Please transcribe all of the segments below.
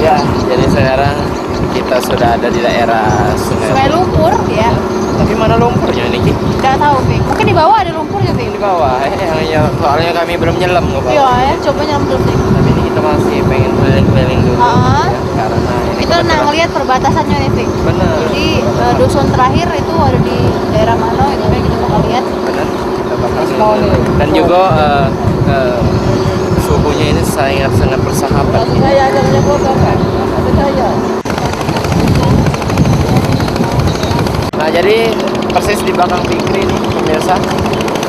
Ya, jadi sekarang kita sudah ada di daerah Sungai Lumpur ya. Tapi mana lumpurnya ini, Ki? Nggak tahu, Pik. Mungkin di bawah ada lumpurnya, Pik. Di bawah, ya, soalnya kami belum nyelam ke bawah. Iya ya, coba nyelam dulu, Pik. Tapi ini kita masih pengen keliling-keliling dulu. Ah. Ya, karena ini Kita kebetulan- ngeliat perbatasannya nih, Pik. Bener. Jadi dusun terakhir itu ada di daerah mana? Itu yang kita mau lihat. Bener, kita bakal keliling. Dan juga suhunya ini sangat bersahabat. Nah, jadi persis di belakang Fikri nih, pemirsa,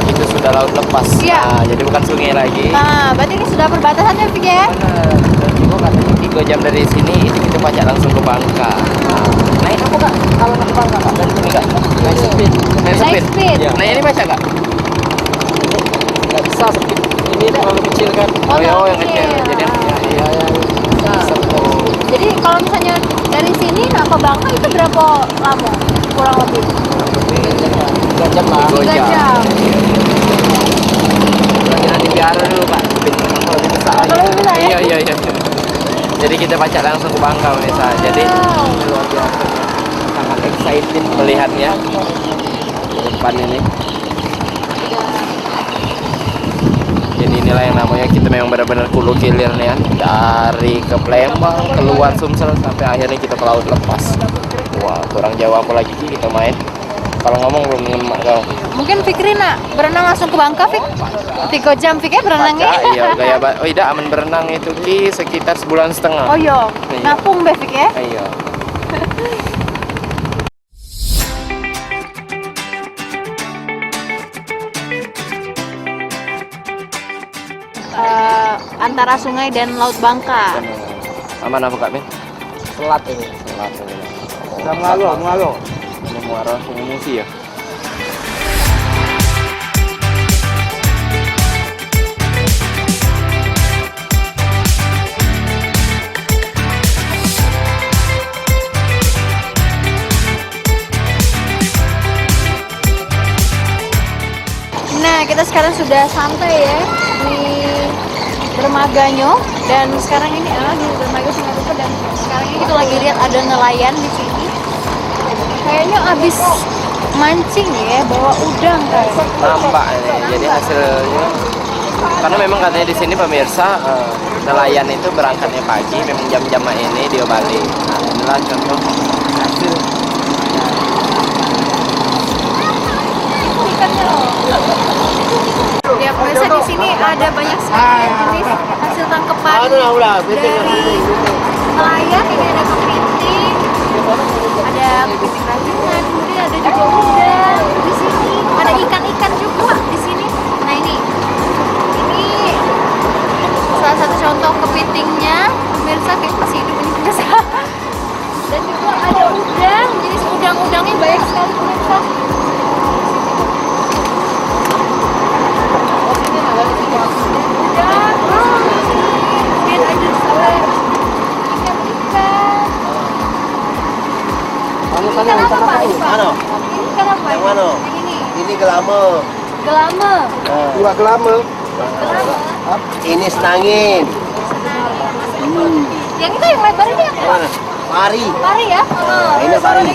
itu sudah laut lepas. Iya. Nah, jadi bukan sungai lagi. Nah, berarti ini sudah perbatasannya, Pik ya? Bener. Dan juga katanya 3 jam dari sini itu kita pajak langsung ke Bangka. Nah, naik apa kak? Kalau naik ke Bangka kak? Dari sini kak? Naik speed. Naik Naik speed. Iya. Nah, ini baca kak? Nggak bisa speed. Ini terlalu kecil kan? Oh, terlalu yang kecil. kecil. Jadi Ah. bisa. Jadi kalau misalnya dari sini nah ke Bangka itu berapa lama? Kurang lebih 3 jam lah. 3 jam. Lagi nanti biar dulu pak. Kalau bisa. Kalau bisa ya? Iya. Jadi kita baca langsung ke Bangka pemirsa. Jadi Wow. luar biasa. Sangat excited melihatnya. Di depan ini. Jadi inilah yang namanya kita memang benar-benar kulo kilir nih ya. Dari ke Palembang, keluar Sumsel sampai akhirnya kita ke laut lepas. Wah, kurang jauh apa lagi Ki, kita main. Kalau ngomong belum ngemak kau. Mungkin Fikri nak berenang langsung ke Bangka, Fik? 3 jam, Fik ya berenangnya? Baca, iya, gaya oh tidak aman berenang itu Ki sekitar sebulan setengah. Oh iya, Iya. napung deh, Fik ya? Iya. Antara sungai dan laut Bangka. Aman apa Kak Min? Selat ini. Selat ini. Mengalir. Ini muara Sungai Musi ya. Nah, kita sekarang sudah sampai ya di Dermaganya dan sekarang ini di Dermaga Sungai Lumpur dan sekarang ini kita lagi lihat ada nelayan di sini. Kayaknya abis mancing ya, bawa udang kan. Nampak ini. Jadi hasilnya karena memang katanya di sini pemirsa nelayan itu berangkatnya pagi, memang jam-jam ini dia balik. Nah, inilah contoh hasil. Ikannya loh. Ya pemirsa di sini ada banyak sekali jenis hasil tangkapan dari nelayan. Ini ada kepiting, ada kepiting rajungan, kemudian ada juga udang di sini, ada ikan-ikan juga di sini. Nah ini salah satu contoh kepitingnya, pemirsa kayak masih hidup ini pemirsa. Dan juga ada udang, jenis udang-udangnya banyak sekali pemirsa. Ikan apa Pak? Ini Pak? Ano? Ini ikan apa? Yang mana? Yang ini? Ini gelama. Gelama. Dua gelama. Gelama. Ini senangin. Yang itu yang lebar ini apa Pak? Mana? Pari. Pari ya? Ini pari. Yang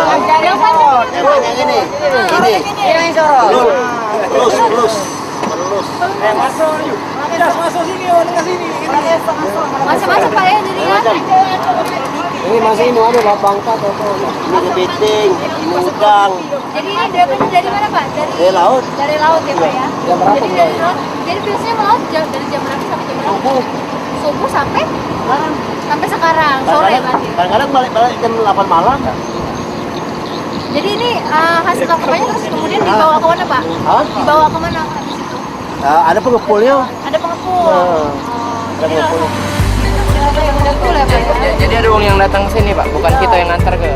panjang. Yang panjang ini. Ini. Plus. Macam-macam Pak ya jadinya. Ini masih ini ada Bangka atau ini kepiting, ini udang. Jadi ini dapatnya dari mana Pak? Dari laut. Dari laut ya Pak ya? Jam berapa Jadi dari laut. Jadi biasanya melaut dari jam berapa sampai jam berapa? Subuh sampai sekarang sore berarti. Kadang-kadang balik jam 8 malam. Jadi ini hasil tangkapannya terus kemudian dibawa ke mana Pak? Hah? Dibawa ke mana Pak di situ? Ada pengepulnya. Ada pengepul. Ada pengepul. Ada yang pengepul ya Pak ya? Jadi ada uang yang datang ke sini Pak, bukan kita yang ngantar ke